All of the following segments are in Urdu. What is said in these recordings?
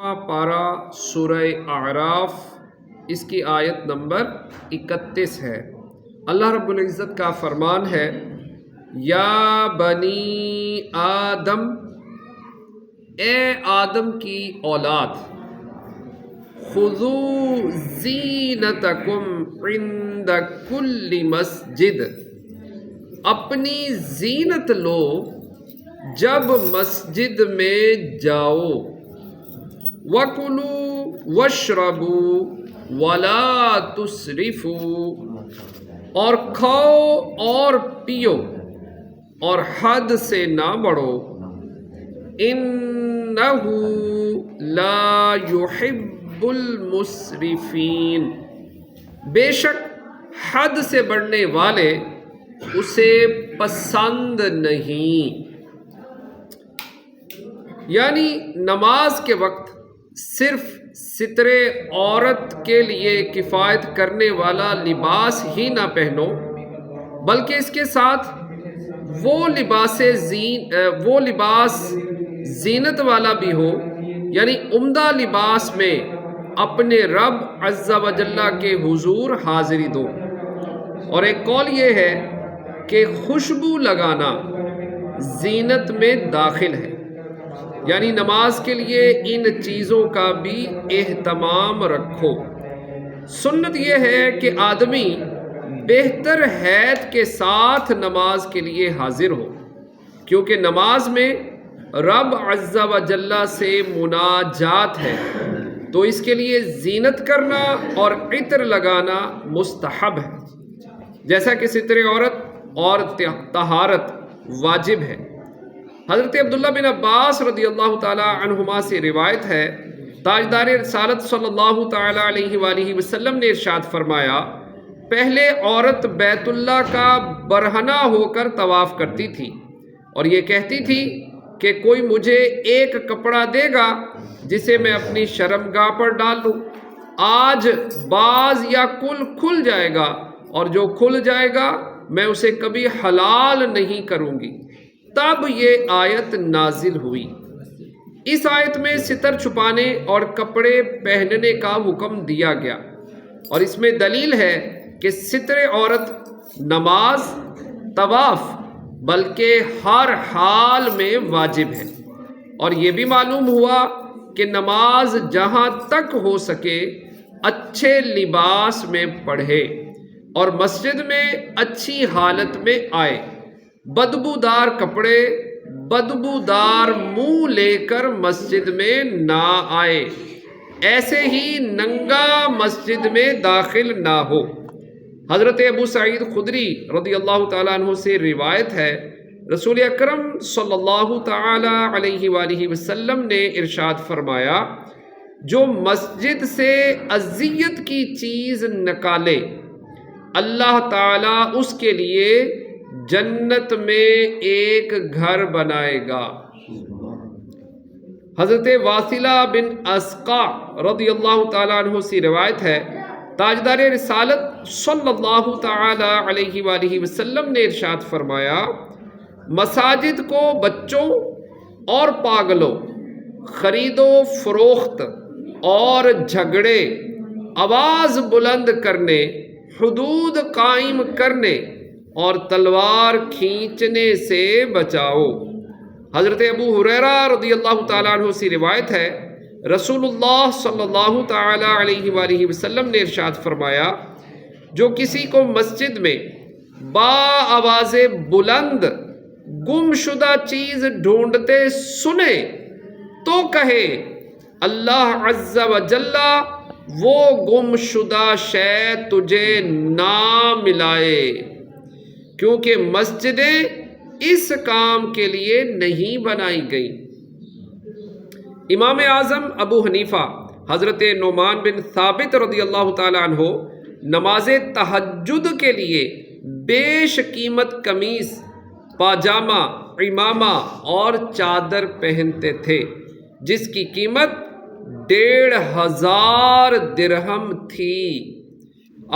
پارہ سورہ اعراف، اس کی آیت نمبر 31 ہے۔ اللہ رب العزت کا فرمان ہے، یا بنی آدم، اے آدم کی اولاد، خذوا زینتکم عند کل مسجد، اپنی زینت لو جب مسجد میں جاؤ، وَكُلُوا وَاشْرَبُوا وَلَا تُسْرِفُوا، اور کھاؤ اور پیو اور حد سے نہ بڑھو، إِنَّهُ لَا يُحِبُّ الْمُسْرِفِينَ، بے شک حد سے بڑھنے والے اسے پسند نہیں۔ یعنی نماز کے وقت صرف ستر عورت کے لیے کفایت کرنے والا لباس ہی نہ پہنو، بلکہ اس کے ساتھ وہ لباس زینت والا بھی ہو، یعنی عمدہ لباس میں اپنے رب عز و جل کے حضور حاضری دو۔ اور ایک قول یہ ہے کہ خوشبو لگانا زینت میں داخل ہے، یعنی نماز کے لیے ان چیزوں کا بھی اہتمام رکھو۔ سنت یہ ہے کہ آدمی بہتر حیت کے ساتھ نماز کے لیے حاضر ہو، کیونکہ نماز میں رب عز و جل سے مناجات ہے، تو اس کے لیے زینت کرنا اور عطر لگانا مستحب ہے، جیسا کہ ستر عورت اور طہارت واجب ہے۔ حضرت عبداللہ بن عباس رضی اللہ تعالی عنہما سے روایت ہے، تاجدار رسالت صلی اللہ تعالی علیہ وآلہ وسلم نے ارشاد فرمایا، پہلے عورت بیت اللہ کا برہنہ ہو کر طواف کرتی تھی اور یہ کہتی تھی کہ کوئی مجھے ایک کپڑا دے گا جسے میں اپنی شرمگاہ پر ڈال لوں، آج بعض یا کل کھل جائے گا اور جو کھل جائے گا میں اسے کبھی حلال نہیں کروں گی۔ تب یہ آیت نازل ہوئی۔ اس آیت میں ستر چھپانے اور کپڑے پہننے کا حکم دیا گیا، اور اس میں دلیل ہے کہ ستر عورت نماز، طواف بلکہ ہر حال میں واجب ہے۔ اور یہ بھی معلوم ہوا کہ نماز جہاں تک ہو سکے اچھے لباس میں پڑھے اور مسجد میں اچھی حالت میں آئے، بدبودار کپڑے، بدبودار منہ لے کر مسجد میں نہ آئے، ایسے ہی ننگا مسجد میں داخل نہ ہو۔ حضرت ابو سعید خدری رضی اللہ تعالیٰ عنہ سے روایت ہے، رسول اکرم صلی اللہ تعالی علیہ وآلہ وسلم نے ارشاد فرمایا، جو مسجد سے اذیت کی چیز نکالے اللہ تعالیٰ اس کے لیے جنت میں ایک گھر بنائے گا۔ حضرت واصلہ بن اسقع رضی اللہ تعالیٰ عنہ سے روایت ہے، تاجدار رسالت صلی اللہ تعالی علیہ وآلہ وسلم نے ارشاد فرمایا، مساجد کو بچوں اور پاگلوں، خرید و فروخت اور جھگڑے، آواز بلند کرنے، حدود قائم کرنے اور تلوار کھینچنے سے بچاؤ۔ حضرت ابو ہریرہ رضی اللہ تعالیٰ عنہ سے روایت ہے، رسول اللہ صلی اللہ تعالی علیہ وآلہ وسلم نے ارشاد فرمایا، جو کسی کو مسجد میں با آواز بلند گم شدہ چیز ڈھونڈتے سنے تو کہے، اللہ عز و جل وہ گم شدہ شے تجھے نہ ملائے، کیونکہ مسجدیں اس کام کے لیے نہیں بنائی گئیں۔ امام اعظم ابو حنیفہ حضرت نعمان بن ثابت رضی اللہ تعالیٰ عنہ نماز تہجد کے لیے بیش قیمت قمیص، پاجامہ، عمامہ اور چادر پہنتے تھے، جس کی قیمت 1500 درہم تھی۔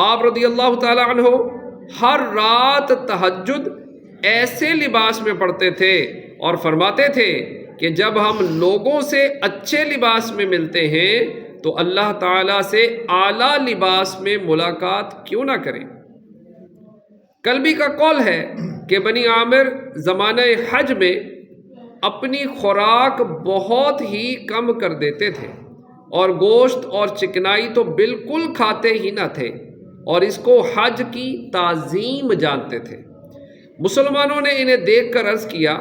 آپ رضی اللہ تعالیٰ عنہ ہر رات تہجد ایسے لباس میں پڑھتے تھے اور فرماتے تھے، کہ جب ہم لوگوں سے اچھے لباس میں ملتے ہیں تو اللہ تعالیٰ سے اعلیٰ لباس میں ملاقات کیوں نہ کریں؟ کلبی کا قول ہے کہ بنی عامر زمانہ حج میں اپنی خوراک بہت ہی کم کر دیتے تھے اور گوشت اور چکنائی تو بالکل کھاتے ہی نہ تھے، اور اس کو حج کی تعظیم جانتے تھے۔ مسلمانوں نے انہیں دیکھ کر عرض کیا،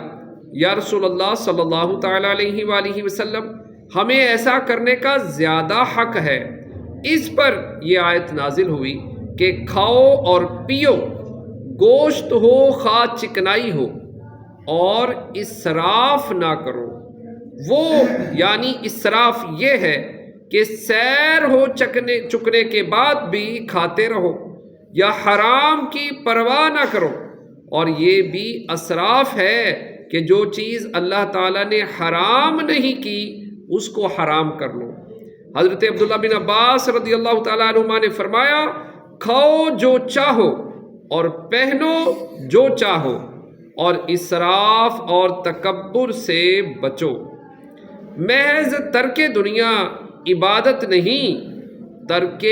یا رسول اللہ صلی اللہ تعالیٰ علیہ وآلہ وسلم، ہمیں ایسا کرنے کا زیادہ حق ہے۔ اس پر یہ آیت نازل ہوئی کہ کھاؤ اور پیو، گوشت ہو خواہ چکنائی ہو، اور اسراف نہ کرو۔ وہ یعنی اسراف یہ ہے کہ سیر ہو چکنے کے بعد بھی کھاتے رہو، یا حرام کی پرواہ نہ کرو، اور یہ بھی اسراف ہے کہ جو چیز اللہ تعالیٰ نے حرام نہیں کی اس کو حرام کر لو۔ حضرت عبداللہ بن عباس رضی اللہ تعالیٰ عنہما نے فرمایا، کھاؤ جو چاہو اور پہنو جو چاہو، اور اسراف اور تکبر سے بچو۔ محض ترک دنیا عبادت نہیں، ترک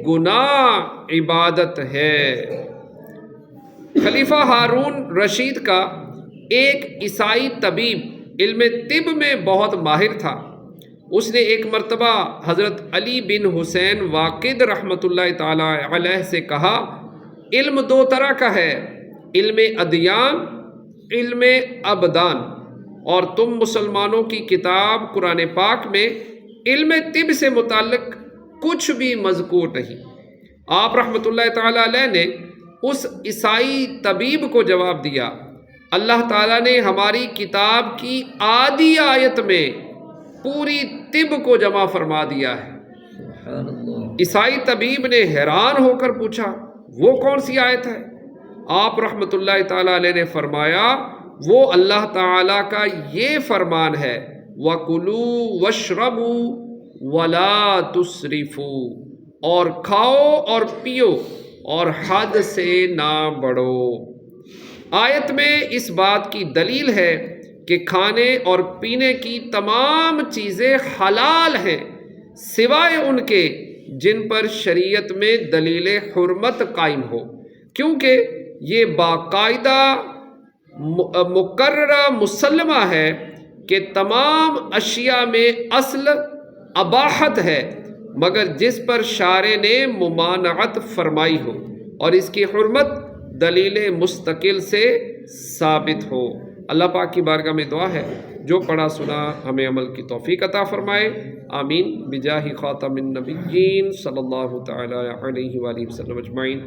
گناہ عبادت ہے۔ خلیفہ ہارون رشید کا ایک عیسائی طبیب علم طب میں بہت ماہر تھا۔ اس نے ایک مرتبہ حضرت علی بن حسین واقد رحمۃ اللہ تعالی علیہ سے کہا، علم دو طرح کا ہے، علم ادیان، علم ابدان، اور تم مسلمانوں کی کتاب قرآن پاک میں علم طب سے متعلق کچھ بھی مذکور نہیں۔ آپ رحمۃ اللہ تعالی علیہ نے اس عیسائی طبیب کو جواب دیا، اللہ تعالیٰ نے ہماری کتاب کی آدھی آیت میں پوری طب کو جمع فرما دیا ہے۔ عیسائی طبیب نے حیران ہو کر پوچھا، وہ کون سی آیت ہے؟ آپ رحمۃ اللہ تعالیٰ علیہ نے فرمایا، وہ اللہ تعالیٰ کا یہ فرمان ہے، وَكُلُوا وَاشْرَبُوا وَلَا تُسْرِفُوا، اور کھاؤ اور پیو اور حد سے نہ بڑھو۔ آیت میں اس بات کی دلیل ہے کہ کھانے اور پینے کی تمام چیزیں حلال ہیں سوائے ان کے جن پر شریعت میں دلیل حرمت قائم ہو، کیونکہ یہ باقاعدہ مقررہ مسلمہ ہے کہ تمام اشیاء میں اصل اباحت ہے مگر جس پر شارع نے ممانعت فرمائی ہو اور اس کی حرمت دلیل مستقل سے ثابت ہو۔ اللہ پاک کی بارگاہ میں دعا ہے، جو پڑھا سنا ہمیں عمل کی توفیق عطا فرمائے، آمین، بجاہ خاتم النبیین صلی اللہ تعالی علیہ وآلہ وسلم اجمعین۔